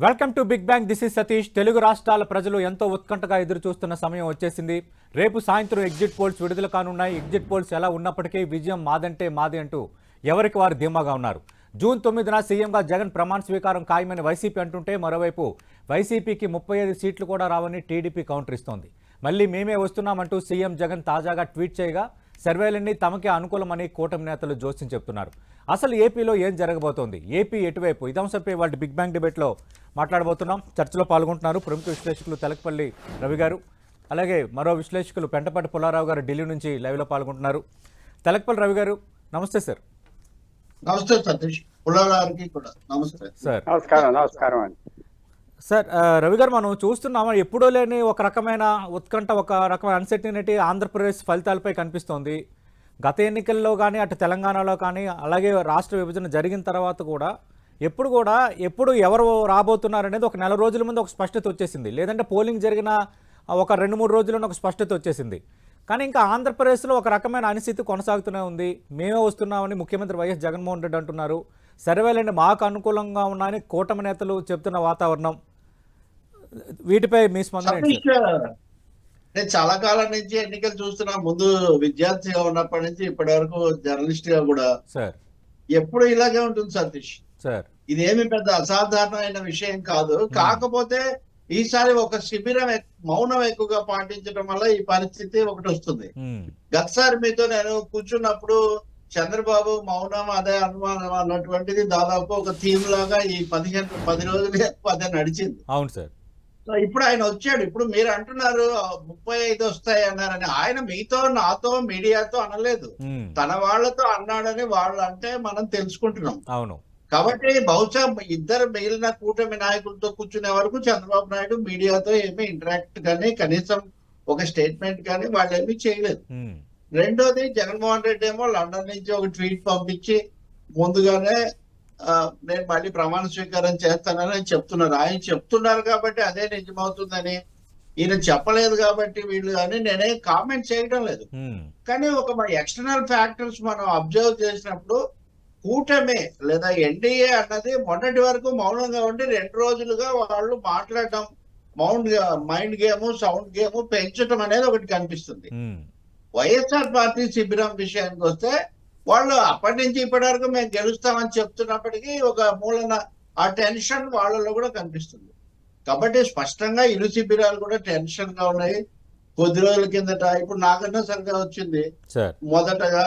Welcome to Big Bang. This is Satish. Telugu రాష్ట్రాల ప్రజలు ఎంతో ఉత్కంఠగా ఎదురు చూస్తున్న సమయం వచ్చేసింది. రేపు సాయంత్రం ఎగ్జిట్ పోల్స్ విడుదల కానున్నాయి. ఎగ్జిట్ పోల్స్ ఎలా ఉన్నప్పటికీ విజయం మాదంటే మాది అంటూ ఎవరికి వారు ధీమాగా ఉన్నారు. జూన్ 9న సీఎంగా జగన్ ప్రమాణ స్వీకారం ఖాయమని వైసీపీ అంటుంటే, మరోవైపు వైసీపీకి 35 సీట్లు కూడా రావని టీడీపీ కౌంటర్ ఇస్తోంది. మళ్ళీ మేమే వస్తున్నామంటూ సీఎం జగన్ తాజాగా ట్వీట్ చేయగా, సర్వేలన్నీ తమకే అనుకూలమని కూటమి నేతలు జోస్యం చెప్తున్నారు. అసలు ఏపీలో ఏం జరగబోతోంది, ఏపీ ఎటువైపు, ఇదంశంపై వాళ్ళ బిగ్ బ్యాంగ్ డిబేట్లో మాట్లాడబోతున్నాం. చర్చలో పాల్గొంటున్నారు ప్రముఖ విశ్లేషకులు తెలకపల్లి రవి గారు, అలాగే మరో విశ్లేషకులు పెంటపాటి పుల్లారావు గారు ఢిల్లీ నుంచి లైవ్లో పాల్గొంటున్నారు. తెలకపల్లి రవి గారు, నమస్తే సార్. నమస్తే సతీష్. పుల్లారావుకి కూడా నమస్తే సార్. నమస్కారం అండి సార్, రవి గారు, మనం చూస్తున్నాము ఎప్పుడూ లేని ఒక రకమైన ఉత్కంఠ, ఒక రకమైన అన్సర్టినిటీ ఆంధ్రప్రదేశ్ ఫలితాలపై కనిపిస్తోంది. గత ఎన్నికల్లో కానీ, అటు తెలంగాణలో కానీ, అలాగే రాష్ట్ర విభజన జరిగిన తర్వాత కూడా ఎప్పుడు ఎవరు రాబోతున్నారనేది ఒక నెల రోజుల ముందు ఒక స్పష్టత వచ్చేసింది. లేదంటే పోలింగ్ జరిగిన ఒక 2-3 రోజుల్లోనే ఒక స్పష్టత వచ్చేసింది. కానీ ఇంకా ఆంధ్రప్రదేశ్లో ఒక రకమైన అనిశ్చితి కొనసాగుతూనే ఉంది. మేమే వస్తున్నామని ముఖ్యమంత్రి వైఎస్ జగన్మోహన్ రెడ్డి అంటున్నారు. సర్వేలన్నీ మాకు అనుకూలంగా ఉన్నాయని కూటమి నేతలు చెప్తున్న వాతావరణం, వీటిపై మీ స్పందన ఏంటి? నేను చాలా కాలం నుంచి ఎన్నికలు చూస్తున్నా. ముందు విద్యార్థిగా ఉన్నప్పటి నుంచి ఇప్పటి వరకు జర్నలిస్ట్ గా కూడా సార్ ఎప్పుడు ఇలాగే ఉంటుంది సతీష్. సార్ ఇదేమి పెద్ద అసాధారణమైన విషయం కాదు. కాకపోతే ఈసారి ఒక శిబిరం మౌనం ఎక్కువగా పాటించడం వల్ల ఈ పరిస్థితి ఒకటి వస్తుంది. గతసారి మీతో నేను కూర్చున్నప్పుడు చంద్రబాబు మౌనం అదే అనుమానం అన్నటువంటిది దాదాపు ఒక థీమ్ లాగా ఈ 10 రోజులు అదే నడిచింది. అవును సార్. సో ఇప్పుడు ఆయన వచ్చాడు. ఇప్పుడు మీరు అంటున్నారు 35 వస్తాయి అన్నారని. ఆయన మీతో, నాతో, మీడియాతో అనలేదు, తన వాళ్ళతో అన్నాడని వాళ్ళు అంటే మనం తెలుసుకుంటున్నాం. అవును. కాబట్టి బహుశా ఇద్దరు మిగిలిన కూటమి నాయకులతో కూర్చునే వరకు చంద్రబాబు నాయుడు మీడియాతో ఏమీ ఇంటరాక్ట్ కానీ, కనీసం ఒక స్టేట్మెంట్ కానీ వాళ్ళు ఏమీ చేయలేదు. రెండోది, జగన్మోహన్ రెడ్డి ఏమో లండన్ నుంచి ఒక ట్వీట్ పంపించి ముందుగానే నేను మళ్ళీ ప్రమాణ స్వీకారం చేస్తానని చెప్తున్నారు. ఆయన చెప్తున్నారు కాబట్టి అదే నిజమవుతుందని, ఈయన చెప్పలేదు కాబట్టి వీళ్ళు అని నేనే కామెంట్ చేయడం లేదు. కానీ ఒక ఎక్స్టర్నల్ ఫ్యాక్టర్స్ మనం అబ్జర్వ్ చేసినప్పుడు కూటమి లేదా ఎన్డీఏ అన్నది మొన్నటి వరకు మౌనంగా ఉండి 2 రోజులుగా వాళ్ళు మాట్లాడటం, మైండ్ గేమ్, సౌండ్ గేమ్ పెంచడం అనేది ఒకటి కనిపిస్తుంది. వైఎస్ఆర్ పార్టీ శిబిరం విషయానికి వస్తే వాళ్ళు అప్పటి నుంచి ఇప్పటి వరకు మేము గెలుస్తామని చెప్తున్నప్పటికీ ఒక మూలన ఆ టెన్షన్ వాళ్ళలో కూడా కనిపిస్తుంది. కాబట్టి స్పష్టంగా ఇరు శిబిరాలు కూడా టెన్షన్ గా ఉన్నాయి. కొద్ది రోజుల కిందట ఇప్పుడు నాకన్నా సరిగా వచ్చింది. మొదటగా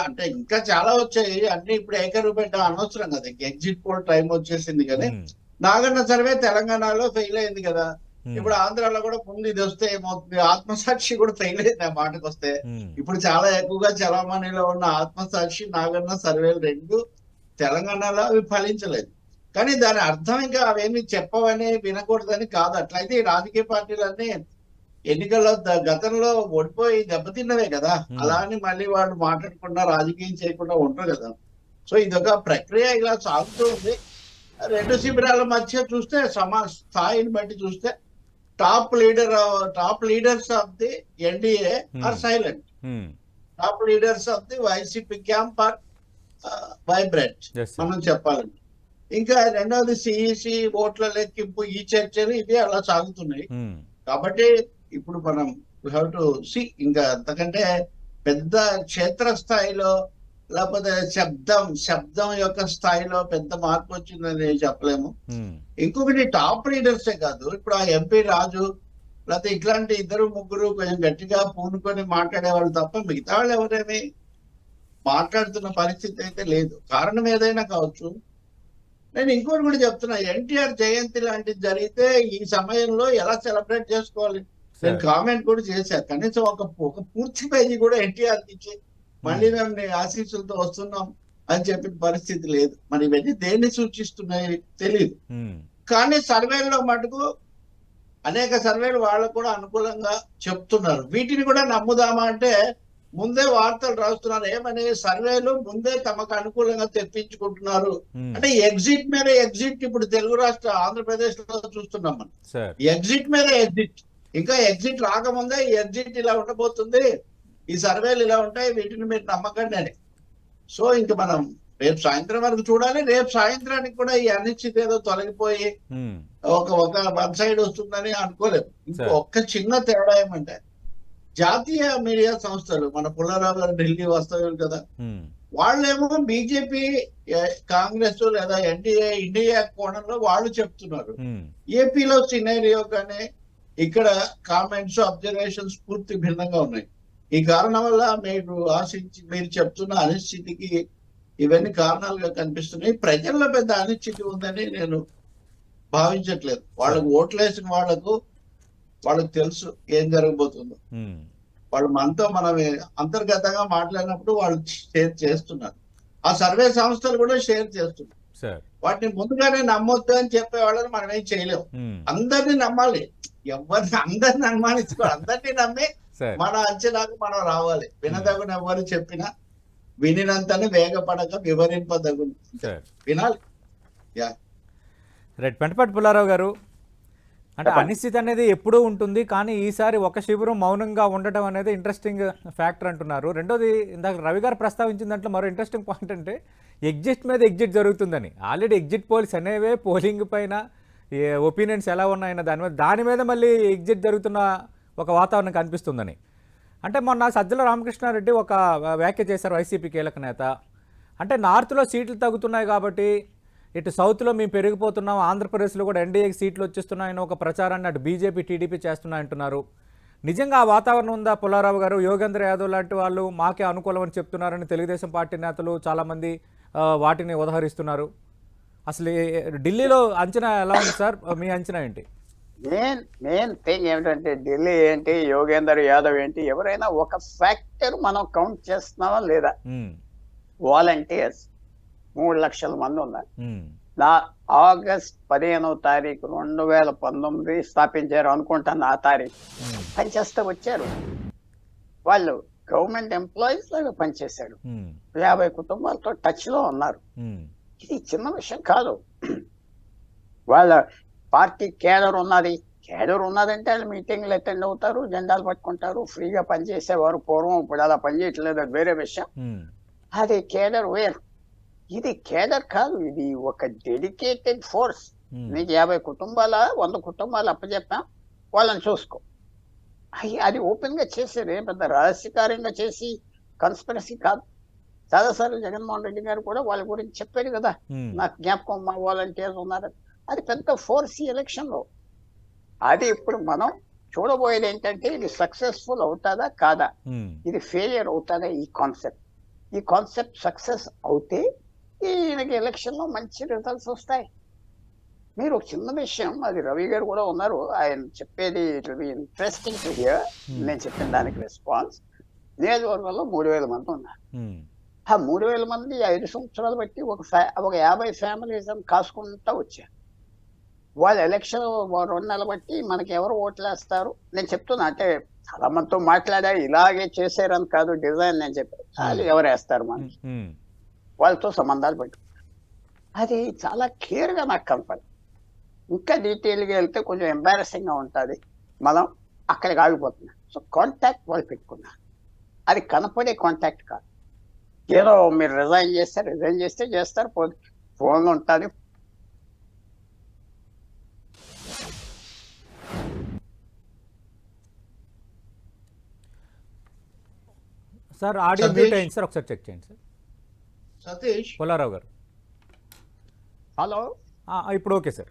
అంటే ఇంకా చాలా వచ్చాయి, అన్ని ఇప్పుడు ఏకరూపేట అనవసరం కదా, ఎగ్జిట్ పోల్ టైం వచ్చేసింది. కానీ నాగన్న సర్వే తెలంగాణలో ఫెయిల్ అయింది కదా. ఇప్పుడు ఆంధ్రాలో కూడా ముందు ఇది వస్తే ఏమవుతుంది, ఆత్మసాక్షి కూడా ఫెయిల్ అయింది ఆ మాటకు వస్తే. ఇప్పుడు చాలా ఎక్కువగా చలామణిలో ఉన్న ఆత్మసాక్షి, నాగన్న సర్వేలు రెండు తెలంగాణలో అవి ఫలించలేదు. కానీ దాని అర్థం ఇంకా అవేమి చెప్పవని, వినకూడదని కాదు. అట్లయితే ఈ రాజకీయ పార్టీలన్నీ ఎన్నికల్లో గతంలో ఓడిపోయి దెబ్బతిన్నవే కదా. అలా అని మళ్ళీ వాళ్ళు మాట్లాడకుండా రాజకీయం చేయకుండా ఉంటారు కదా. సో ఇదొక ప్రక్రియ ఇలా సాగుతూ ఉంది. రెండు శిబిరాల మధ్య చూస్తే స్థాయిని బట్టి చూస్తే top leaders of the NDA are silent. Top leaders of the YCP camp are vibrant మనం చెప్పాలంటే. ఇంకా రెండవది సిఈసి ఓట్ల లెక్కింపు, ఈ చర్చలు ఇవి అలా సాగుతున్నాయి. కాబట్టి ఇప్పుడు మనం వీ హ్యావ్ టు సీ. ఇంకా అంతకంటే పెద్ద క్షేత్రస్థాయిలో లేకపోతే శబ్దం యొక్క స్థాయిలో పెద్ద మార్పు వచ్చిందని చెప్పలేము. ఇంకొకటి టాప్ లీడర్సే కాదు, ఇప్పుడు ఆ ఎంపీ రాజు లేకపోతే ఇట్లాంటి 2-3 కొంచెం గట్టిగా పూనుకొని మాట్లాడేవాళ్ళు తప్ప మిగతా వాళ్ళు ఎవరేమి మాట్లాడుతున్న పరిస్థితి అయితే లేదు. కారణం ఏదైనా కావచ్చు. నేను ఇంకోటి కూడా చెప్తున్నా, ఎన్టీఆర్ జయంతి లాంటిది జరిగితే ఈ సమయంలో ఎలా సెలబ్రేట్ చేసుకోవాలి నేను కామెంట్ కూడా చేశాను. కనీసం ఒక పూర్తి పేజీ కూడా ఎన్టీఆర్ ఇచ్చి మళ్ళీ మేము నీ ఆశీస్సులతో వస్తున్నాం అని చెప్పిన పరిస్థితి లేదు. మరి ఇవన్నీ దేన్ని సూచిస్తున్నాయి తెలియదు. కానీ సర్వేల్లో మటుకు అనేక సర్వేలు వాళ్ళకు కూడా అనుకూలంగా చెప్తున్నారు. వీటిని కూడా నమ్ముదామా అంటే ముందే వార్తలు రాస్తున్నారు. ఏమని సర్వేలు ముందే తమకు అనుకూలంగా తెప్పించుకుంటున్నారు అంటే ఎగ్జిట్ మీద ఎగ్జిట్. ఇప్పుడు తెలుగు రాష్ట్ర ఆంధ్రప్రదేశ్ లో చూస్తున్నాం మనం, ఎగ్జిట్ మీద ఎగ్జిట్. ఇంకా ఎగ్జిట్ రాకముందే ఈ ఎగ్జిట్ ఇలా ఉండబోతుంది, ఈ సర్వేలు ఇలా ఉంటాయి, వీటిని మీరు నమ్మకండి అని. సో ఇంక మనం రేపు సాయంత్రం వరకు చూడాలి. రేపు సాయంత్రానికి కూడా ఈ అనిశ్చితి ఏదో తొలగిపోయి ఒక వన్ సైడ్ వస్తుందని అనుకోలేదు. ఇంకో ఒక్క చిన్న తేడా ఏమంటే జాతీయ మీడియా సంస్థలు, మన పుల్లారావు గారు ఢిల్లీ వస్తారు కదా, వాళ్ళేమో బీజేపీ, కాంగ్రెస్ లేదా ఎన్డీఏ, ఇండియా కోణంలో వాళ్ళు చెప్తున్నారు. ఏపీలో సినేరియో కానీ ఇక్కడ కామెంట్స్, అబ్జర్వేషన్స్ పూర్తి భిన్నంగా ఉన్నాయి. ఈ కారణం వల్ల మీరు చెప్తున్న అనిశ్చితికి ఇవన్నీ కారణాలుగా కనిపిస్తున్నాయి. ప్రజల్లో పెద్ద అనిశ్చితి ఉందని నేను భావించట్లేదు. వాళ్ళకు ఓట్లేసిన వాళ్ళకు తెలుసు ఏం జరగబోతుందో. వాళ్ళు మనతో మనం అంతర్గతంగా మాట్లాడినప్పుడు వాళ్ళు షేర్ చేస్తున్నారు. ఆ సర్వే సంస్థలు కూడా షేర్ చేస్తున్నారు. వాటిని ముందుగానే నమ్మొద్దు అని చెప్పే వాళ్ళని మనం ఏం చేయలేము. అందరినీ నమ్మాలి, అందరిని అనుమానించుకోవాలి. అందరినీ నమ్మి మన అంచనాకు మనం రావాలి. వినదగున ఎవరు చెప్పినా వినినంతనే వేగపడక వివరింపదగును, వినాలి. రైట్. పెంటపాటి పుల్లారావు గారు, అంటే అనిశ్చితి అనేది ఎప్పుడూ ఉంటుంది, కానీ ఈసారి ఒక శిబిరం మౌనంగా ఉండటం అనేది ఇంట్రెస్టింగ్ ఫ్యాక్టర్ అంటున్నారు. రెండోది, ఇందాక రవి గారు ప్రస్తావించిన దాంట్లో మరో ఇంట్రెస్టింగ్ పాయింట్ అంటే ఎగ్జిట్ మీద ఎగ్జిట్ జరుగుతుందని. ఆల్రెడీ ఎగ్జిట్ పోల్స్ అనేవే పోలింగ్ పైన ఒపీనియన్స్ ఎలా ఉన్నాయన్న దాని మీద మళ్ళీ ఎగ్జిట్ జరుగుతున్న ఒక వాతావరణం కనిపిస్తుందని. అంటే మొన్న సజ్జల రామకృష్ణారెడ్డి ఒక వ్యాఖ్య చేశారు, వైసీపీ కీలక నేత. అంటే నార్త్లో సీట్లు తగ్గుతున్నాయి కాబట్టి ఇటు సౌత్లో మేము పెరిగిపోతున్నాం, ఆంధ్రప్రదేశ్లో కూడా ఎన్డీఏకి సీట్లు వచ్చేస్తున్నాయని ఒక ప్రచారాన్ని అటు బీజేపీ, టీడీపీ చేస్తున్నాయంటున్నారు. నిజంగా ఆ వాతావరణం ఉందా పుల్లారావు గారు? యోగేంద్ర యాదవ్ లాంటి వాళ్ళు మాకే అనుకూలం అని చెప్తున్నారని తెలుగుదేశం పార్టీ నేతలు చాలామంది వాటిని ఉదహరిస్తున్నారు. అసలు ఢిల్లీలో అంచనా ఎలా ఉంది సార్? మీ అంచనా ఏంటి? మెయిన్ థింగ్ ఏమిటంటే ఢిల్లీ ఏంటి, యోగేందర్ యాదవ్ ఏంటి, ఎవరైనా ఒక ఫ్యాక్టర్ మనం కౌంట్ చేస్తున్నామా లేదా? వాలంటీర్స్ 3 లక్షల మంది ఉన్నారు. ఆగస్ట్ 15వ తారీఖు 2019 స్థాపించారు అనుకుంటాను. ఆ తారీఖు పనిచేస్తే వచ్చారు. వాళ్ళు గవర్నమెంట్ ఎంప్లాయీస్ లాగా పనిచేశాడు. 50 కుటుంబాలతో టచ్ లో ఉన్నారు. ఇది చిన్న విషయం కాదు. వాళ్ళ పార్టీ కేడర్ ఉన్నదంటే వాళ్ళు మీటింగ్లు అటెండ్ అవుతారు, జెండాలు పట్టుకుంటారు, ఫ్రీగా పనిచేసేవారు పూర్వం. ఇప్పుడు అలా పనిచేయట్లేదు, అది వేరే విషయం. అది కేడర్ వేరు. ఇది కేడర్ కాదు, ఇది ఒక డెడికేటెడ్ ఫోర్స్. నీకు 50 కుటుంబాల 100 కుటుంబాలు అప్పచెప్పాం, వాళ్ళని చూసుకో. అది ఓపెన్ గా చేసేది, ఏం పెద్ద రహస్యకార్యంగా చేసి కన్స్పిరసీ కాదు. చాలాసార్లు జగన్మోహన్ రెడ్డి గారు కూడా వాళ్ళ గురించి చెప్పాడు కదా, నాకు జ్ఞాపకం మా వాలంటీర్స్ ఉన్నారు. అది పెద్ద ఫోర్స్ ఈ ఎలక్షన్ లో. అది ఇప్పుడు మనం చూడబోయేది ఏంటంటే ఇది సక్సెస్ఫుల్ అవుతుందా కాదా, ఇది ఫెయిలియర్ అవుతుందా. ఈ కాన్సెప్ట్ సక్సెస్ అవుతే ఈయనకి ఎలక్షన్ లో మంచి రిజల్ట్స్ వస్తాయి. మీరు ఒక చిన్న విషయం, అది రవి గారు కూడా ఉన్నారు, ఆయన చెప్పేది it will be interesting to hear. నేను చెప్పిన దానికి రెస్పాన్స్. నియోజకవర్గంలో 3000 మంది ఉన్నారు. ఆ 3000 మంది 5 సంవత్సరాలు బట్టి ఒక 50 ఫ్యామిలీస్ కాసుకుంటా వచ్చారు. వాళ్ళ ఎలక్షన్ 2 నెలలు బట్టి మనకి ఎవరు ఓట్లేస్తారు నేను చెప్తున్నా. అంటే చాలా మందితో మాట్లాడా, ఇలాగే చేశారని కాదు డిజైన్ నేను చెప్పాను. వాళ్ళు ఎవరు వేస్తారు మనకి, వాళ్ళతో సంబంధాలు పెట్టుకుంటారు. అది చాలా క్లియర్ గా నాకు కనపడి. ఇంకా డీటెయిల్గా వెళ్తే కొంచెం ఎంబారసింగ్ గా ఉంటుంది, మనం అక్కడికి ఆగిపోతున్నాం. సో కాంటాక్ట్ వాళ్ళు పెట్టుకున్నారు. అది కనపడే కాంటాక్ట్ కాదు. ఏదో మీరు రిజైన్ చేస్తే చేస్తారు, ఫోన్ ఉంటుంది. సార్ ఆడియో మ్యూట్ అయింది సార్, ఒకసారి చెక్ చేయండి సార్. సతీష్, పుల్లారావు గారు హలో, ఇప్పుడు ఓకే సార్.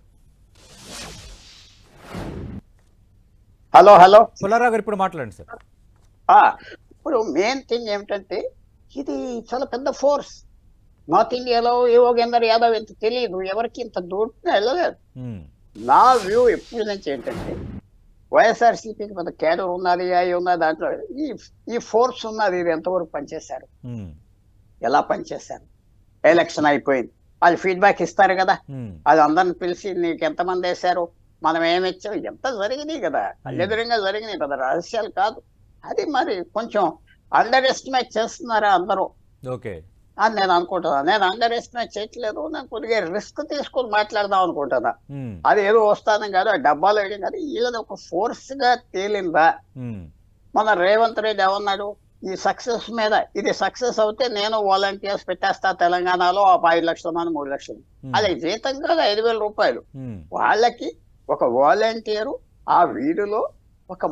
హలో పుల్లారావు గారు ఇప్పుడు మాట్లాడండి సార్. ఇప్పుడు మెయిన్ థింగ్ ఏమిటంటే ఇది చాలా పెద్ద ఫోర్స్. నార్త్ ఇండియాలో యోగేందర్ యాదవ్ ఎంత తెలియదు, ఎవరికి ఇంత దూరం వెళ్ళలేదు. నా వ్యూ ఎప్పుడు నుంచి ఏంటంటే వైఎస్ఆర్సీపీకి పెద్ద కేడర్ ఉన్నది, అవి ఉన్నది, దాంట్లో ఈ ఫోర్స్ ఉన్నది. ఇది ఎంతవరకు పనిచేశారు, ఎలా పనిచేశారు, ఎలక్షన్ అయిపోయింది, వాళ్ళు ఫీడ్బ్యాక్ ఇస్తారు కదా, అది అందరిని పిలిచి నీకు ఎంతమంది వేశారు, మనం ఏమి ఇచ్చాం, ఎంత జరిగినాయి కదా, ఎదురుగా జరిగినాయి, పెద్ద రహస్యాలు కాదు. అది మరి కొంచెం అండర్ ఎస్టిమేట్ చేస్తున్నారా అందరూ అని నేను అనుకుంటున్నా. నేను అండర్ ఎస్టిమేట్ చేయట్లేదు, నేను కొద్దిగా రిస్క్ తీసుకొని మాట్లాడదాం అనుకుంటున్నా. అది ఏదో వస్తాను కాదు, డబ్బాలు వేయడం కాదు, వీళ్ళది ఒక ఫోర్స్ గా తేలిందా. మన రేవంత్ రెడ్డి ఏమన్నాడు, ఈ సక్సెస్ మీద ఇది సక్సెస్ అవుతే నేను వాలంటీర్స్ పెట్టేస్తా తెలంగాణలో 5 లక్షల మంది 3 లక్షలు అది జీతం కాదు 5,000 రూపాయలు వాళ్ళకి ఒక వాలంటీరు ఆ వీధిలో ఒక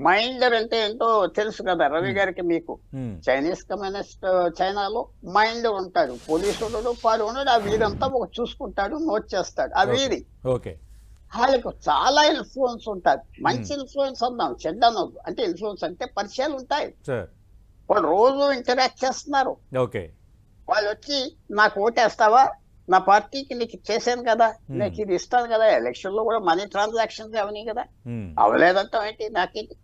మైండర్ అంటే ఏంటో తెలుసు కదా రవి గారికి మీకు చైనీస్ కమ్యూనిస్ట్ చైనాలో మైండర్ ఉంటాడు పోలీసుడు పాడు ఉన్నాడు ఆ వీధంతా ఒక చూసుకుంటాడు నోట్ చేస్తాడు ఆ వీధి వాళ్ళకు చాలా ఇన్ఫ్లుయెన్స్ ఉంటుంది మంచి ఇన్ఫ్లుయెన్స్ అందాం చెడ్డ అనొద్దు అంటే ఇన్ఫ్లుయెన్స్ అంటే పరిచయాలు ఉంటాయి వాళ్ళు రోజు ఇంటరాక్ట్ చేస్తున్నారు వాళ్ళు వచ్చి నాకు ఓటేస్తావా నా పార్టీకి నీకు చేశాను కదా నీకు ఇది ఇస్తాను కదా ఎలక్షన్ లో కూడా మనీ ట్రాన్సాక్షన్స్ అవని కదా అవలేదంటాం ఏంటి నాకేంటి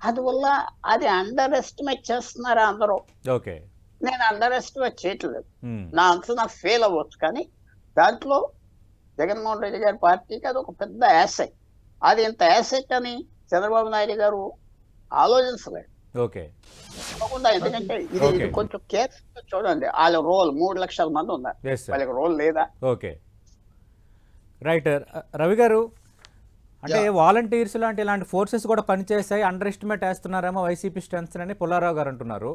అందువల్ల అది అండర్ ఎస్టిమేట్ చేస్తున్నారా అందరూ నేను అండర్ ఎస్టిమేట్ చేయట్లేదు నా అంచనా ఫెయిల్ అవ్వచ్చు కానీ దాంట్లో జగన్మోహన్ రెడ్డి గారి పార్టీకి అది ఒక పెద్ద యాసెట్ అది ఇంత యాసెట్ అని చంద్రబాబు నాయుడు గారు ఆలోచించలేదు తప్పకుండా ఎందుకంటే ఇది కొంచెం కేర్ఫుల్ చూడండి వాళ్ళ రోల్ 3 లక్షల మంది ఉన్నారు వాళ్ళకి రోల్ లేదా రైట్ రవి గారు అంటే వాలంటీర్స్ లాంటి ఇలాంటి ఫోర్సెస్ కూడా పనిచేస్తాయి అండర్ ఎస్టిమేట్ వేస్తున్నారేమో వైసీపీ స్ట్రెంగ్స్ అని పుల్లారావు గారు అంటున్నారు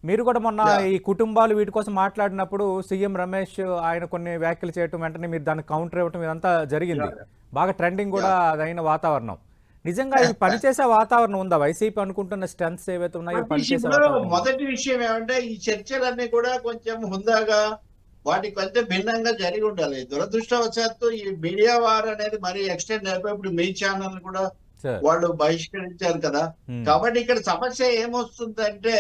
మీరు కూడా మొన్న ఈ కుటుంబాలు వీటి కోసం మాట్లాడినప్పుడు సీఎం రమేష్ ఆయన కొన్ని వ్యాఖ్యలు చేయటం వెంటనే మీరు దానికి కౌంటర్ ఇవ్వటం ఇదంతా జరిగింది బాగా ట్రెండింగ్ కూడా అదైన వాతావరణం నిజంగా ఇది పనిచేసే వాతావరణం ఉందా వైసీపీ అనుకుంటున్న స్ట్రెంగ్స్ ఏవైతే ఉన్నాయో పనిచేసే మొదటి విషయం ఏమంటే ఈ చర్చలన్నీ కూడా కొంచెం హుందాగా వాటి కొంచెం భిన్నంగా జరిగి ఉండాలి దురదృష్టవశాత్తు ఈ మీడియా వార్ అనేది మరీ ఎక్స్టెండ్ అయిపోయి ఇప్పుడు మీ ఛానల్ కూడా వాళ్ళు బహిష్కరించారు కదా కాబట్టి ఇక్కడ సమస్య ఏమొస్తుందంటే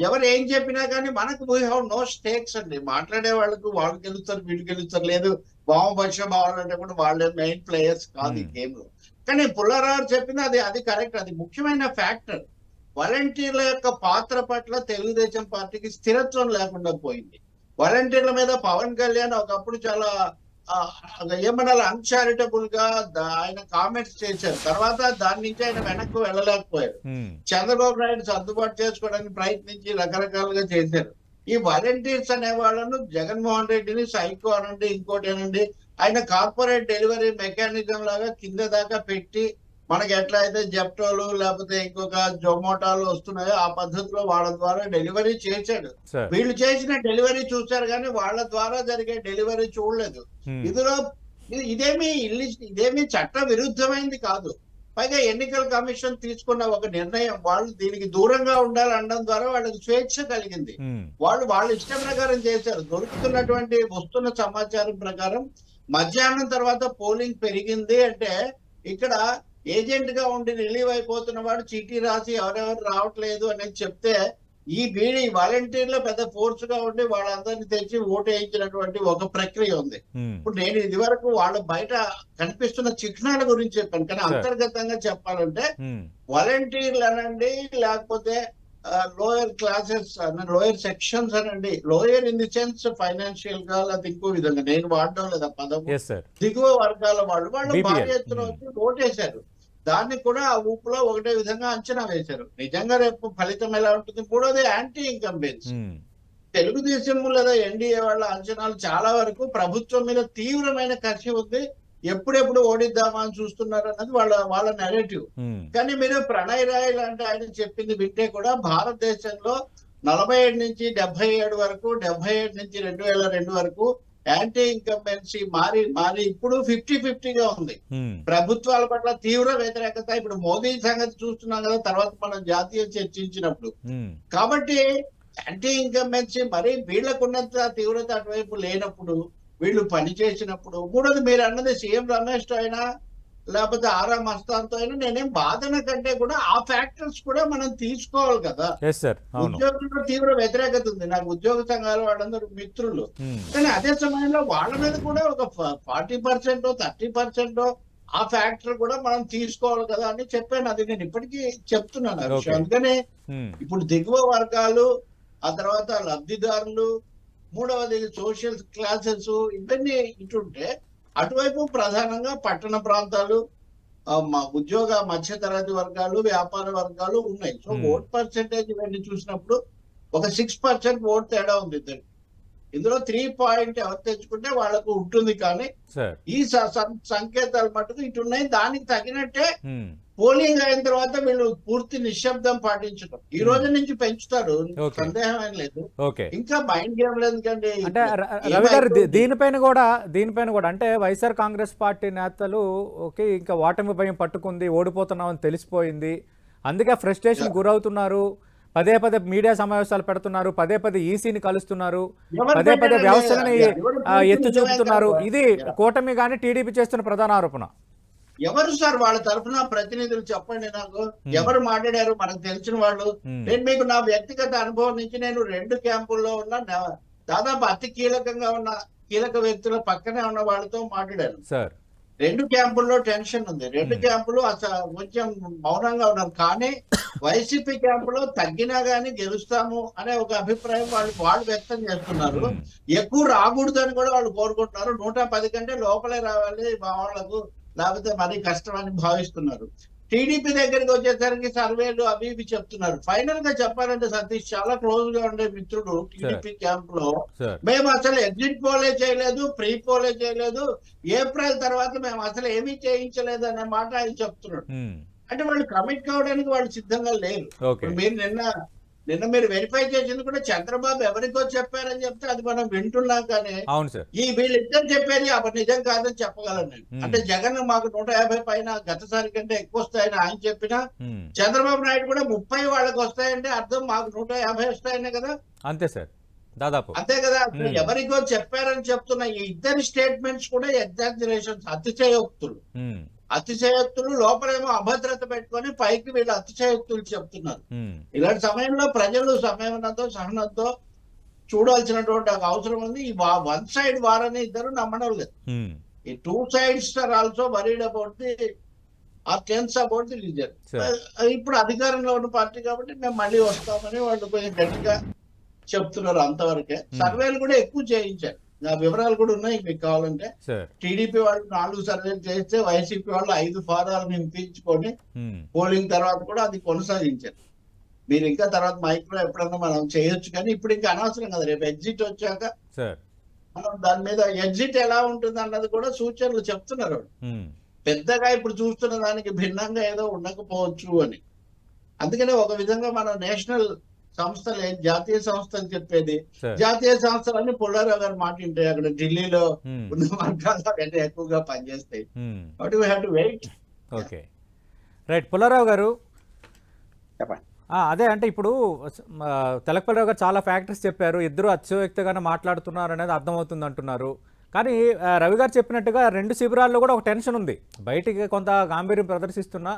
ఎవరు ఏం చెప్పినా కానీ మనకు వీ హ్యావ్ నో స్టేక్స్ అండి మాట్లాడే వాళ్ళకు వాళ్ళు గెలుస్తారు వీళ్ళు గెలుస్తారు లేదు వామపక్ష భావాలంటే కూడా వాళ్ళే మెయిన్ ప్లేయర్స్ కాదు ఈ గేమ్ లో కానీ పుల్లారావు చెప్పింది అది కరెక్ట్ అది ముఖ్యమైన ఫ్యాక్టర్ వాలంటీర్ల యొక్క పాత్ర పట్ల తెలుగుదేశం పార్టీకి స్థిరత్వం లేకుండా పోయింది వాలంటీర్ల మీద పవన్ కళ్యాణ్ ఒకప్పుడు చాలా ఏమన్నా అన్చారిటబుల్ గా ఆయన కామెంట్స్ చేశారు తర్వాత దాని నుంచి ఆయన వెనక్కి వెళ్ళలేకపోయారు చంద్రబాబు నాయుడు సర్దుబాటు చేసుకోవడానికి ప్రయత్నించి రకరకాలుగా చేశారు ఈ వాలంటీర్స్ అనే వాళ్ళను జగన్మోహన్ రెడ్డిని సైకో అనండి ఇంకోటి అనండి ఆయన కార్పొరేట్ డెలివరీ మెకానిజం లాగా కింద దాకా పెట్టి మనకి ఎట్లా అయితే జెప్టోలు లేకపోతే ఇంకొక జొమాటోలు వస్తున్నాయో ఆ పద్ధతిలో వాళ్ళ ద్వారా డెలివరీ చేశాడు వీళ్ళు చేసిన డెలివరీ చూశారు కానీ వాళ్ళ ద్వారా జరిగే డెలివరీ చూడలేదు ఇందులో ఇదేమి చట్ట విరుద్ధమైంది కాదు పైగా ఎన్నికల కమిషన్ తీసుకున్న ఒక నిర్ణయం వాళ్ళు దీనికి దూరంగా ఉండాలి అనడం ద్వారా వాళ్ళకి స్వేచ్ఛ కలిగింది వాళ్ళ ఇష్టం ప్రకారం చేశారు దొరుకుతున్నటువంటి వస్తున్న సమాచారం ప్రకారం మధ్యాహ్నం తర్వాత పోలింగ్ పెరిగింది అంటే ఇక్కడ ఏజెంట్ గా ఉండి రిలీవ్ అయిపోతున్న వాడు చీటీ రాసి ఎవరెవరు రావట్లేదు అనేది చెప్తే ఈ బీడీ వాలంటీర్లో పెద్ద ఫోర్స్ గా ఉండి వాళ్ళందరినీ తెచ్చి ఓటు వేయించినటువంటి ఒక ప్రక్రియ ఉంది ఇప్పుడు నేను ఇది వరకు వాళ్ళ బయట కనిపిస్తున్న చిహ్నాల గురించి చెప్పాను కానీ అంతర్గతంగా చెప్పాలంటే వాలంటీర్లు అనండి లేకపోతే లోయర్ క్లాసెస్ లోయర్ సెక్షన్స్ అనండి lower in the sense financial గా లేదా ఇంకో విధంగా నేను వాడడం లేదా పదము దిగువ వర్గాల వాళ్ళు భారీ ఎత్తున వచ్చి ఓటేశారు దాన్ని కూడా ఆ ఊపులో ఒకటే విధంగా అంచనా వేశారు నిజంగా రేపు ఫలితం ఎలా ఉంటుంది మూడోది యాంటీ ఇన్కంబెన్స్ తెలుగుదేశం లేదా ఎన్డీఏ వాళ్ళ అంచనాలు చాలా వరకు ప్రభుత్వం మీద తీవ్రమైన కసి ఉంది ఎప్పుడెప్పుడు ఓడిద్దామా అని చూస్తున్నారు అన్నది వాళ్ళ నెరేటివ్ కానీ మీరు ప్రణయ్ రాయ్ లాంటి ఆయన చెప్పింది వింటే కూడా భారతదేశంలో 47 నుంచి 77 వరకు 77 నుంచి 2002 వరకు యాంటీ ఇన్కంబెన్సీ మారి ఇప్పుడు 50-50గా ఉంది ప్రభుత్వాల పట్ల తీవ్ర వ్యతిరేకత ఇప్పుడు మోదీ సంగతి చూస్తున్నాం కదా తర్వాత మనం జాతీయ చర్చించినప్పుడు కాబట్టి యాంటీ ఇన్కంబెన్సీ మరి వీళ్ళకున్నంత తీవ్రత అటువైపు లేనప్పుడు వీళ్ళు పని చేసినప్పుడు మూడోది మీరు అన్నది సీఎం రమేష్ తో అయినా లేకపోతే ఆరా మస్తాన్తో అయినా నేనేం బాధన కంటే కూడా ఆ ఫ్యాక్టర్స్ కూడా మనం తీసుకోవాలి కదా ఉద్యోగుల్లో తీవ్ర వ్యతిరేకత ఉంది నాకు ఉద్యోగ సంఘాలు వాళ్ళందరూ మిత్రులు కానీ అదే సమయంలో వాళ్ళ మీద కూడా ఒక 40% 30% ఆ ఫ్యాక్టర్ కూడా మనం తీసుకోవాలి కదా అని చెప్పాను అది నేను ఇప్పటికీ చెప్తున్నాను ఆ విషయం అందుకనే ఇప్పుడు దిగువ వర్గాలు ఆ తర్వాత లబ్ధిదారులు మూడవది సోషల్ క్లాసెస్ ఇవన్నీ ఇటుంటే అటువైపు ప్రధానంగా పట్టణ ప్రాంతాలు ఉద్యోగ మధ్యతరగతి వర్గాలు వ్యాపార వర్గాలు ఉన్నాయి సో ఓట్ పర్సెంటేజ్ ఇవన్నీ చూసినప్పుడు ఒక 6% ఓట్ తేడా ఉంది ఇద్దరు ఇందులో 3 పాయింట్ ఎవరు తెచ్చుకుంటే వాళ్ళకు ఉంటుంది కానీ ఈ సంకేతాలు మటుకు ఇటున్నాయి దానికి తగినట్టే పోలింగ్ అయిన తర్వాత వీళ్ళు పూర్తి నిశ్శబ్దం పాటించడం ఈ రోజు నుంచి పెంచుతారు, Okay. సందేహం ఏం లేదు. ఓకే. ఇంకా మైండ్ గేమ్ లేదు ఎందుకంటే అంటే రవి గారు దీనిపైన కూడా అంటే వైఎస్ఆర్ కాంగ్రెస్ పార్టీ నేతలు ఓకే ఇంకా ఓటమి భయం పట్టుకుంది, ఓడిపోతున్నామని తెలిసిపోయింది, అందుకే ఫ్రస్ట్రేషన్ గురవుతున్నారు, పదే పదే మీడియా సమావేశాలు పెడుతున్నారు, పదే పదే ఈసీని కలుస్తున్నారు, పదే పదే వ్యవస్థలని ఎత్తి చూపుతున్నారు. ఇది కూటమి కానీ టీడీపీ చేస్తున్న ప్రధాన ఆరోపణ. ఎవరు సార్ వాళ్ళ తరఫున ప్రతినిధులు చెప్పండి నాకు, ఎవరు మాట్లాడారు మనకు తెలిసిన వాళ్ళు? నేను మీకు నా వ్యక్తిగత అనుభవం నుంచి నేను 2 క్యాంపుల్లో ఉన్న దాదాపు అతి కీలకంగా ఉన్న కీలక వ్యక్తుల పక్కనే ఉన్న వాళ్ళతో మాట్లాడాను సార్. 2 క్యాంపుల్లో టెన్షన్ ఉంది, 2 క్యాంపులు అసలు కొంచెం మౌనంగా ఉన్నారు. కానీ వైసీపీ క్యాంపులో తగ్గినా గానీ గెలుస్తాము అనే ఒక అభిప్రాయం వాళ్ళు వ్యక్తం చేస్తున్నారు. ఎక్కువ రాకూడదని కూడా వాళ్ళు కోరుకుంటున్నారు. 110 కంటే లోపలే రావాలి మా వాళ్లకు, లేకపోతే మరీ కష్టం అని భావిస్తున్నారు. టీడీపీ దగ్గరికి వచ్చేసరికి సర్వేలు అవి ఇవి చెప్తున్నారు. ఫైనల్ గా చెప్పాలంటే సతీష్ చాలా క్లోజ్ గా ఉండే మిత్రుడు టీడీపీ క్యాంప్ లో, మేము అసలు ఎగ్జిట్ పోలే చేయలేదు, ప్రీ పోలే చేయలేదు, ఏప్రిల్ తర్వాత మేము అసలు ఏమీ చేయించలేదు అనే మాట ఆయన చెప్తున్నాడు. అంటే వాళ్ళు కమిట్ కావడానికి వాళ్ళు సిద్ధంగా లేరు. మీరు నిన్న మీరు వెరిఫై చేసింది కూడా చంద్రబాబు ఎవరికో చెప్పారని చెప్తే అది మనం వింటున్నాం. కానీ ఈ వీళ్ళిద్దరు చెప్పేది అప్పుడు నిజం కాదని చెప్పగలను నేను. అంటే జగన్ మాకు 150 పైన గతసారి కంటే ఎక్కువ వస్తాయని ఆయన చెప్పినా, చంద్రబాబు నాయుడు కూడా 30 వాళ్ళకి వస్తాయంటే అర్థం మాకు 150 వస్తాయనే కదా. అంతే సార్, దాదాపు అంతే కదా. ఎవరికో చెప్పారని చెప్తున్న ఈ ఇద్దరి స్టేట్మెంట్స్ కూడా ఎగ్జాజరేషన్స్, అతిశయోక్తులు లోపలేమో అభద్రత పెట్టుకొని పైకి వీళ్ళు అతిశయోక్తులు చెప్తున్నారు. ఇలాంటి సమయంలో ప్రజలు సమయంతో సహనంతో చూడాల్సినటువంటి ఒక అవసరం ఉంది. ఈ 1 సైడ్ వారని ఇద్దరు నమ్మడం లేదు. ఈ 2 sides are also worried about the are tense about the result. ఇప్పుడు అధికారంలో ఉన్న పార్టీ కాబట్టి మేము మళ్ళీ వస్తామని వాళ్ళు కొంచెం గట్టిగా చెప్తున్నారు. అంతవరకే. సర్వేలు కూడా ఎక్కువ చేయించారు. నా వివరాలు కూడా ఉన్నాయి మీకు కావాలంటే. టీడీపీ వాళ్ళు 4 సర్వేలు చేస్తే వైసీపీ వాళ్ళు 5 ఫారాలు నింపించుకొని పోలింగ్ తర్వాత కూడా అది కొనసాగించారు. మీరు ఇంకా తర్వాత మైక్రో ఎప్పుడన్నా మనం చేయొచ్చు, కానీ ఇప్పుడు ఇంకా అనవసరం కదా. రేపు ఎగ్జిట్ వచ్చాక మనం దాని మీద ఎగ్జిట్ ఎలా ఉంటుంది అన్నది కూడా సూచనలు చెప్తున్నారు. పెద్దగా ఇప్పుడు చూస్తున్న దానికి భిన్నంగా ఏదో ఉండకపోవచ్చు అని. అందుకనే ఒక విధంగా మన నేషనల్ సంస్థలు, జాతీయ సంస్థలు చెప్పేది, జాతీయ సంస్థలన్నీ పుల్లారావు గారు మాట వింటాయి. అక్కడ ఢిల్లీలో ఉన్న వర్గాల కంటే ఎక్కువగా పనిచేస్తాయి. But we have to wait. Okay, right. Pullarao గారు చెప్పండి. అదే అంటే ఇప్పుడు తెలకపల్లిరావు గారు చాలా ఫ్యాక్టర్స్ చెప్పారు, ఇద్దరు అత్యవ్యక్తిగానే మాట్లాడుతున్నారు అనేది అర్థమవుతుంది అంటున్నారు. కానీ రవి గారు చెప్పినట్టుగా 2 శిబిరాల్లో కూడా ఒక టెన్షన్ ఉంది. బయటికి కొంత గాంభీర్యం ప్రదర్శిస్తున్నా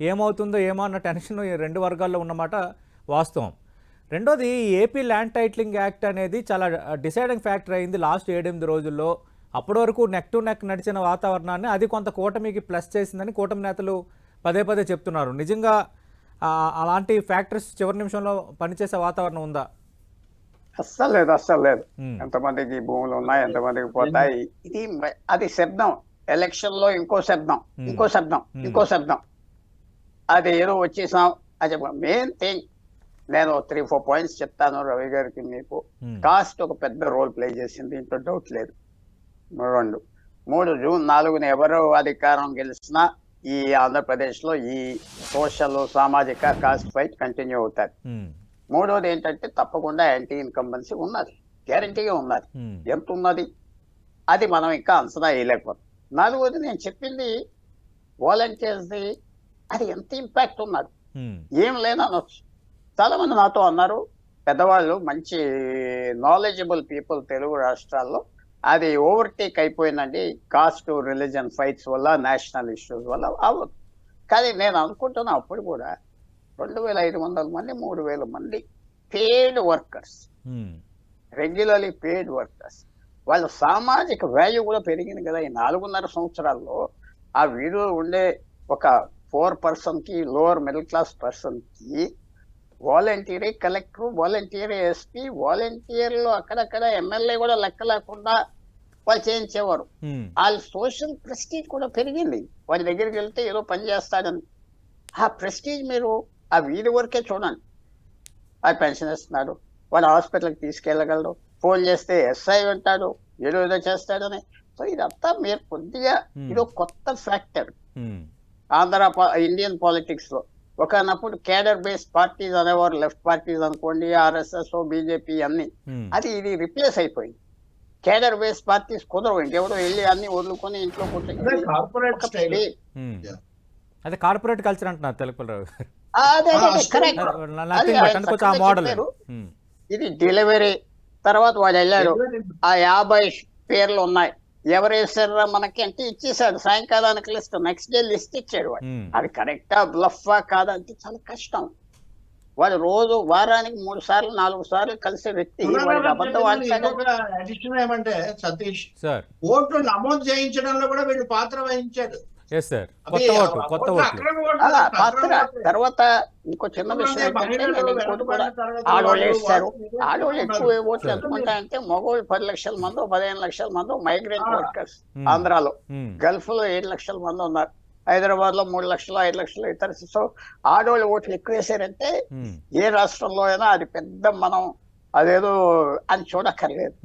ఏమవుతుందో ఏమో అన్న టెన్షన్ ఈ 2 వర్గాల్లో ఉన్నమాట వాస్తవం. రెండోది, ఏపీ ల్యాండ్ టైటిలింగ్ యాక్ట్ అనేది చాలా డిసైడింగ్ ఫ్యాక్టర్ అయింది లాస్ట్ 7-8 రోజుల్లో. అప్పటి వరకు నెక్ టు నెక్ నడిచిన వాతావరణాన్ని అది కొంత కూటమికి ప్లస్ చేసిందని కూటమి నేతలు పదే పదే చెప్తున్నారు. నిజంగా అలాంటి ఫ్యాక్టర్స్ చివరి నిమిషంలో పనిచేసే వాతావరణం ఉందా? అస్సలు లేదు. ఎంతమందికి భూములు ఉన్నాయి, ఎంతమందికి పోతాయి, ఇది అది శబ్దం. ఎలక్షన్ లో ఇంకో శబ్దం, అది ఏదో వచ్చేసాం అది చెప్పండి. మెయిన్ థింగ్ నేను 3-4 పాయింట్స్ చెప్తాను రవి గారికి. మీకు కాస్ట్ ఒక పెద్ద రోల్ ప్లే చేసింది, ఇంట్లో డౌట్ లేదు. 3 జూన్ 4న ఎవరు అధికారం గెలిచినా ఈ ఆంధ్రప్రదేశ్ లో ఈ సోషల్ సామాజిక కాస్ట్ ఫైట్ కంటిన్యూ అవుతారు. మూడోది ఏంటంటే తప్పకుండా యాంటీ ఇన్కంబెన్సీ ఉన్నది, గ్యారంటీగా ఉన్నది. ఎంత ఉన్నది అది మనం ఇంకా అంచనా వేయలేకపోతాం. 4వది నేను చెప్పింది వాలంటీర్స్ది, అది ఎంత ఇంపాక్ట్ ఉన్నది ఏం లేనొచ్చు. చాలా మంది నాతో అన్నారు, పెద్దవాళ్ళు, మంచి నాలెడ్జబుల్ పీపుల్ తెలుగు రాష్ట్రాల్లో, అది ఓవర్టేక్ అయిపోయిందండి కాస్ట్ రిలీజన్ ఫైట్స్ వల్ల, నేషనల్ ఇష్యూస్ వల్ల అవ్వదు. కానీ నేను అనుకుంటున్నా అప్పుడు కూడా 2500 మంది 3000 మంది పేడ్ వర్కర్స్, రెగ్యులర్లీ పేడ్ వర్కర్స్, వాళ్ళ సామాజిక వాల్యూ కూడా పెరిగింది కదా ఈ 4.5 సంవత్సరాల్లో. ఆ వీధిలో ఉండే ఒక 4% కి, లోవర్ మిడిల్ క్లాస్ పర్సన్ కి వాలంటీరే కలెక్టర్, వాలంటీరే ఎస్పీ, వాలంటీర్లు అక్కడక్కడ ఎమ్మెల్యే కూడా లెక్క లేకుండా వాళ్ళు చేయించేవారు. వాళ్ళ సోషల్ ప్రెస్టీజ్ కూడా పెరిగింది. వారి దగ్గరికి వెళ్తే ఏదో పని చేస్తాడని ఆ ప్రెస్టీజ్ మీరు ఆ వీధి వరకే చూడండి. వాడు పెన్షన్ ఇస్తున్నాడు, వాడు హాస్పిటల్కి తీసుకెళ్ళగలడు, ఫోన్ చేస్తే ఎస్ఐ ఉంటాడు, ఏదో చేస్తాడని. సో ఇదంతా మీరు కొద్దిగా ఇదో కొత్త ఫ్యాక్టర్. ఇండియన్ పాలిటిక్స్ లో ఒకనప్పుడు కేడర్ బేస్డ్ పార్టీస్ అనేవారు, లెఫ్ట్ పార్టీస్ అనుకోండి, ఆర్ఎస్ఎస్, బీజేపీ అన్ని. ఇది రిప్లేస్ అయిపోయింది. కేడర్ బేస్డ్ పార్టీస్ కుదరవు, ఇంకెవరో వెళ్ళి అన్ని వదులుకొని ఇంట్లో కార్పొరేట్ స్టైల్. అదే కార్పొరేట్ కల్చర్ అంటున్నారు తెలుగురావు గారు. ఇది డెలివరీ తర్వాత వాడు వెళ్ళాడు, ఆ 50 పేర్లు ఉన్నాయి, ఎవరు వేసారా మనకి అంటే ఇచ్చేసాడు, సాయంకాలానికి లిస్ట్, నెక్స్ట్ డే లిస్ట్ ఇచ్చాడు వాడు. అది కరెక్టా బ్లఫా కాదా అంటే చాలా కష్టం. వాడు రోజు వారానికి 3 సార్లు 4 సార్లు కలిసే వ్యక్తి వాడికి అబద్ధం అడిషన్ ఏమంటే సతీష్ ఓట్లు నమోదు చేయించడంలో కూడా వీళ్ళు పాత్ర వహించాడు. తర్వాత ఇంకో చిన్న విషయం ఆడవాళ్ళు వేస్తారు. ఆడవాళ్ళు ఎక్కువ ఓట్లు ఎంతమంటాయంటే మగవాళ్ళు 10 లక్షల మంది 15 లక్షల మంది మైగ్రెంట్ వర్కర్స్ ఆంధ్రాలో, గల్ఫ్ లో 7 లక్షల మంది ఉన్నారు, హైదరాబాద్ లో 3 లక్షలు 5 లక్షలు ఇతర. సో ఆడవాళ్ళు ఓట్లు ఎక్కువ వేసారంటే ఏ రాష్ట్రంలో అయినా అది పెద్ద మనం అదేదో అని చూడక్కర్లేదు.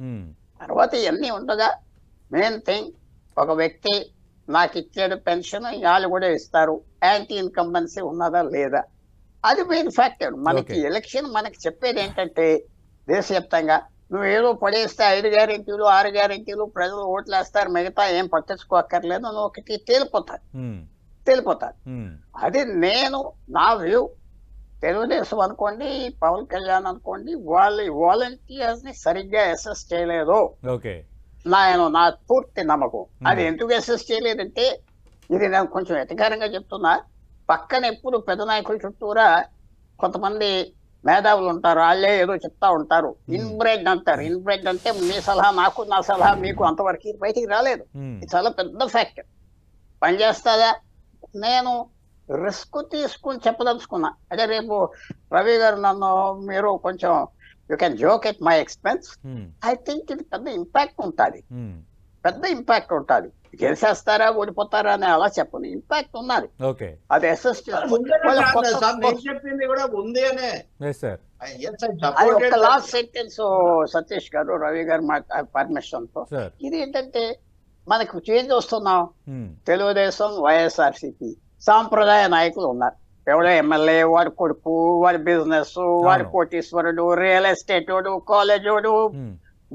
తర్వాత ఇవన్నీ ఉండగా మెయిన్ థింగ్ ఒక వ్యక్తి నాకు ఇచ్చాడు పెన్షన్, వాళ్ళు కూడా ఇస్తారు, యాంటీ ఇన్కంబెన్సీ ఉన్నదా లేదా, అది మెయిన్ ఫ్యాక్టర్. మనకి ఎలక్షన్ మనకి చెప్పేది ఏంటంటే దేశవ్యాప్తంగా నువ్వు ఏదో పడేస్తే 5 గ్యారెంటీలు 6 గ్యారెంటీలు ప్రజలు ఓట్లు వేస్తారు, మిగతా ఏం పట్టించుకోక్కర్లేదు, నువ్వు ఒకటి తేలిపోతారు. అది నేను నా వ్యూ. తెలుగుదేశం అనుకోండి, పవన్ కళ్యాణ్ అనుకోండి, వాళ్ళ వాలంటీర్స్ ని సరిగ్గా అసెస్ చేయలేదు. నా పూర్తి నమ్మకం. అది ఎందుకు అసెస్ చేయలేదంటే, ఇది నేను కొంచెం ఎటకారంగా చెప్తున్నా, పక్కన ఎప్పుడు పెద్ద నాయకుల చుట్టూరా కొంతమంది మేధావులు ఉంటారు, వాళ్ళే ఏదో చెప్తా ఉంటారు. ఇన్బ్రెడ్ అంటారు. ఇన్బ్రెడ్ అంటే మీ సలహా నాకు, నా సలహా మీకు, అంతవరకు బయటికి రాలేదు. ఇది చాలా పెద్ద ఫ్యాక్టర్. పనిచేస్తుందా? నేను రిస్క్ తీసుకుని చెప్పదలుచుకున్నా. అదే రేపు రవి గారు నన్ను మీరు కొంచెం you can joke at my expense, I think ఇది పెద్ద ఇంపాక్ట్ ఉంటుంది. గెలిచేస్తారా ఓడిపోతారా అని అలా చెప్పను, ఇంపాక్ట్ ఉన్నది. అది అసెస్ చెప్పింది కూడా ఉంది అనే అది ఒక లాస్ట్ సెంటెన్స్ సతీష్ గారు, రవి గారు పర్మిషన్ తో. ఇది ఏంటంటే మనకు చేంజ్ వస్తున్నాం. తెలుగుదేశం, వైఎస్ఆర్సీపీ సాంప్రదాయ నాయకులు ఉన్నారు. ఎవడో ఎమ్మెల్యే, వాడి కొడుకు, వాడి బిజినెస్, వాడి కోటీశ్వరుడు, రియల్ ఎస్టేట్ వాడు, కాలేజ్ వాడు,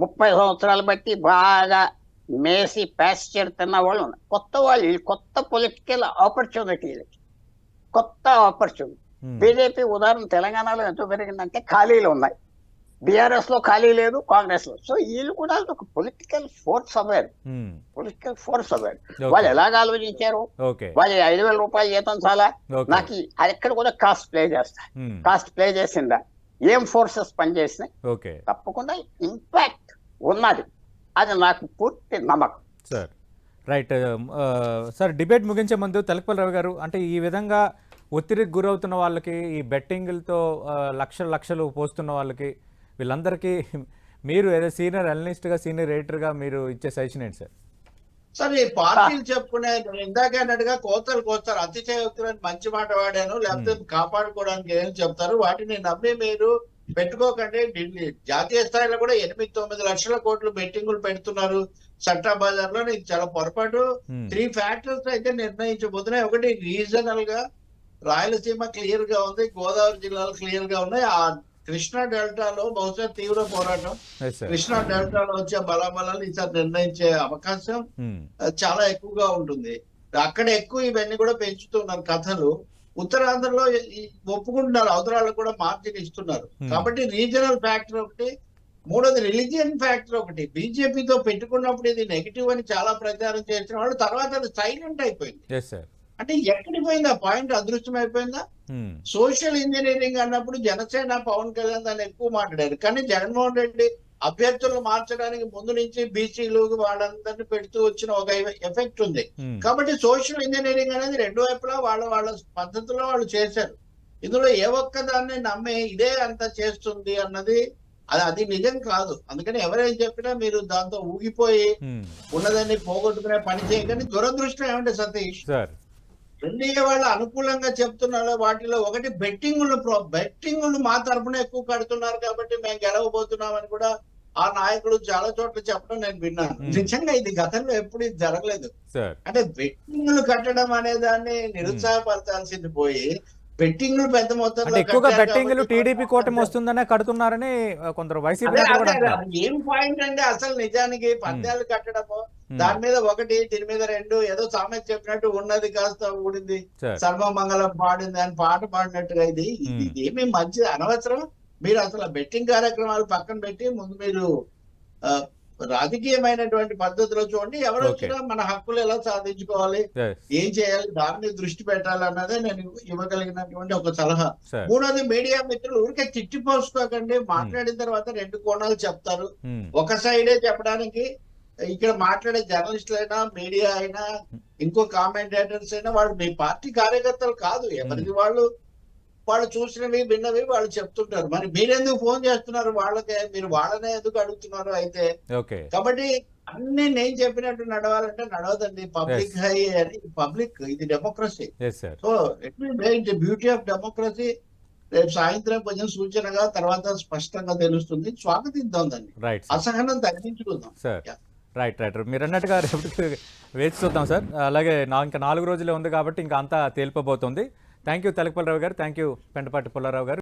30 సంవత్సరాలు బట్టి బాగా మేసి ప్యాస్చర్ తిన్న వాళ్ళు ఉన్నారు. కొత్త వాళ్ళు, కొత్త పొలిటికల్ ఆపర్చునిటీలు, కొత్త ఆపర్చునిటీ. బీజేపీ ఉదాహరణ తెలంగాణలో ఎంతో పెరిగిందంటే ఖాళీలు ఉన్నాయి, బీఆర్ఎస్ లో ఖాళీ లేదు, కాంగ్రెస్ లో. సో వీళ్ళు కూడా ఒక పొలిటికల్ ఫోర్స్ అవ్వారు. వాళ్ళు ఎలాగ ఆలోచించారు? వాళ్ళు 5,000 రూపాయలు జీతం చాలా, నాకు అది ఎక్కడ కూడా కాస్ట్ ప్లే చేస్తాయి. కాస్ట్ ప్లే చేసిందా? ఏం ఫోర్సెస్ పనిచేసినాయి? తప్పకుండా ఇంపాక్ట్ ఉన్నది. అది నాకు పూర్తి నమ్మకం. రైట్ సార్, డిబేట్ ముగించే ముందు తెలకపల్లి రవి గారు, అంటే ఈ విధంగా ఒత్తిడికి గురవుతున్న వాళ్ళకి, ఈ బెట్టింగ్లతో లక్షలు పోస్తున్న వాళ్ళకి, వీళ్ళందరికీ మీరు ఏదో సీనియర్ అనలిస్ట్గా, సీనియర్ ఎడిటర్గా మీరు ఇచ్చే సజెషన్ ఏంటి సార్? సార్, ఈ పార్టీలు చెప్పుకునే ఇందాక అన్నట్టుగా కోస్తారు, అతిశయోక్తులని మంచి మాట వాడాను, లేకపోతే కాపాడుకోవడానికి ఏం చెప్తారు, వాటిని నమ్మి మీరు పెట్టుకోకండి. జాతీయ స్థాయిలో కూడా 8-9 లక్షల కోట్లు బెట్టింగులు పెడుతున్నారు సట్టా బజార్లో. నీకు చాలా పొరపాటు. 3 ఫ్యాక్టర్స్ అయితే నిర్ణయించబోతున్నాయి. ఒకటి, రీజనల్ గా రాయలసీమ క్లియర్ గా ఉంది, గోదావరి జిల్లాలు క్లియర్ గా ఉన్నాయి. ఆ కృష్ణా డెల్టాలో బహుశా తీవ్ర పోరాటం, కృష్ణా డెల్టాలో వచ్చే బలాబలాలు ఈసారి నిర్ణయించే అవకాశం చాలా ఎక్కువగా ఉంటుంది. అక్కడ ఎక్కువ ఇవన్నీ కూడా పెంచుతున్నారు కథలు. ఉత్తరాంధ్రలో ఒప్పుకుంటున్నారు, అవతరాలకు కూడా మార్జిన్ ఇస్తున్నారు. కాబట్టి రీజనల్ ఫ్యాక్టర్ ఒకటి. మూడోది రిలీజియన్ ఫ్యాక్టర్ ఒకటి. బీజేపీతో పెట్టుకున్నప్పుడు ఇది నెగిటివ్ అని చాలా ప్రచారం చేసిన వాళ్ళు, తర్వాత అది సైలెంట్ అయిపోయింది. అంటే ఎక్కడికి పోయింది ఆ పాయింట్? అదృష్టం అయిపోయిందా? సోషల్ ఇంజనీరింగ్ అన్నప్పుడు జనసేన, పవన్ కళ్యాణ్ దాన్ని ఎక్కువ మాట్లాడారు. కానీ జగన్మోహన్ రెడ్డి అభ్యర్థులను మార్చడానికి ముందు నుంచి బీసీలు వాళ్ళందరినీ పెడుతూ వచ్చిన ఒక ఎఫెక్ట్ ఉంది. కాబట్టి సోషల్ ఇంజనీరింగ్ అనేది రెండు వైపులా వాళ్ళ పద్ధతిలో వాళ్ళు చేశారు. ఇందులో ఏ ఒక్కదాన్ని నమ్మి ఇదే అంత చేస్తుంది అన్నది అది నిజం కాదు. అందుకని ఎవరేం చెప్పినా మీరు దాంతో ఊగిపోయి ఉన్నదాన్ని పోగొట్టుకునే పని చేయకని. దురదృష్టం ఏమంటే సతీష్, ఎన్డీఏ వాళ్ళు అనుకూలంగా చెప్తున్నారు వాటిలో ఒకటి బెట్టింగులు మా తరఫున ఎక్కువ కడుతున్నారు కాబట్టి మేము గెలవబోతున్నామని కూడా ఆ నాయకుడు చాలా చోట్ల చెప్పడం నేను విన్నాను. నిజంగా ఇది గతంలో ఎప్పుడు ఇది జరగలేదు. సార్ అంటే బెట్టింగ్లు కట్టడం అనే దాన్ని నిరుత్సాహపరచాల్సింది పోయి బెట్టింగ్లు పెద్ద అంటే మొత్తంలో ఎక్కువగా కట్టారు బెట్టింగ్లు కాబట్టి టీడీపీ కూటమి వస్తుందనే కడుతున్నారని కొందరు వైసీపీ అదే నేతలు కూడా అదే అంటున్నారు. అది ఏం పాయింట్ అండి అసలు నిజానికి పందాలు కట్టడము దాని మీద ఒకటి దీని మీద రెండు ఏదో సామెత చెప్పినట్టు ఉన్నది కాస్త ఊడింది సార్ సర్వమంగళం పాడింది అని పాట పాడినట్టుగా ఇది ఏమీ మంచి అనవసరం. మీరు అసలు బెట్టింగ్ కార్యక్రమాలు పక్కన పెట్టి ముందు మీరు ఆ, రాజకీయమైనటువంటి పద్ధతిలో చూడండి. ఎవరు ఓకే. వచ్చినా మన హక్కులు ఎలా సాధించుకోవాలి, Yes. ఏం చేయాలి, దాని మీద దృష్టి పెట్టాలి అన్నదే నేను ఇవ్వగలిగినటువంటి ఒక సలహా. సార్ మూడోది మీడియా మిత్రులు ఊరికే తిట్టిపోసుకోకండి. మాట్లాడిన తర్వాత రెండు కోణాలు చెప్తారు. ఒక సైడే చెప్పడానికి ఇక్కడ మాట్లాడే జర్నలిస్టులు అయినా మీడియా అయినా ఇంకో కామెంటేటర్స్ అయినా వాళ్ళు మీ పార్టీ కార్యకర్తలు కాదు. ఎవరికి వాళ్ళు చూసినవి విన్నవి వాళ్ళు చెప్తుంటారు. మరి మీరెందుకు ఫోన్ చేస్తున్నారు వాళ్ళకే? మీరు వాళ్ళనే ఎందుకు అడుగుతున్నారు అయితే? ఓకే కాబట్టి అన్ని నేను చెప్పినట్టు నడవాలంటే నడవదండి. పబ్లిక్ హై అని పబ్లిక్ ఇది democracy. Yes sir so it beauty of democracy. రేపు సాయంత్రం కొంచెం సూచనగా తర్వాత స్పష్టంగా తెలుస్తుంది. స్వాగతిద్దాం దాన్ని, రైట్ అసహనం తగ్గించుకుందాం. Sir Yeah. రైట్ మీరు అన్నట్టుగా రేపటికి వేచి చూద్దాం సార్. అలాగే ఇంకా 4 రోజులే ఉంది కాబట్టి ఇంకా అంతా తేలిపోబోతుంది. థ్యాంక్ యూ తెలకపల్లిరావు గారు, థ్యాంక్ యూ పెంటపాటి పుల్లారావు గారు.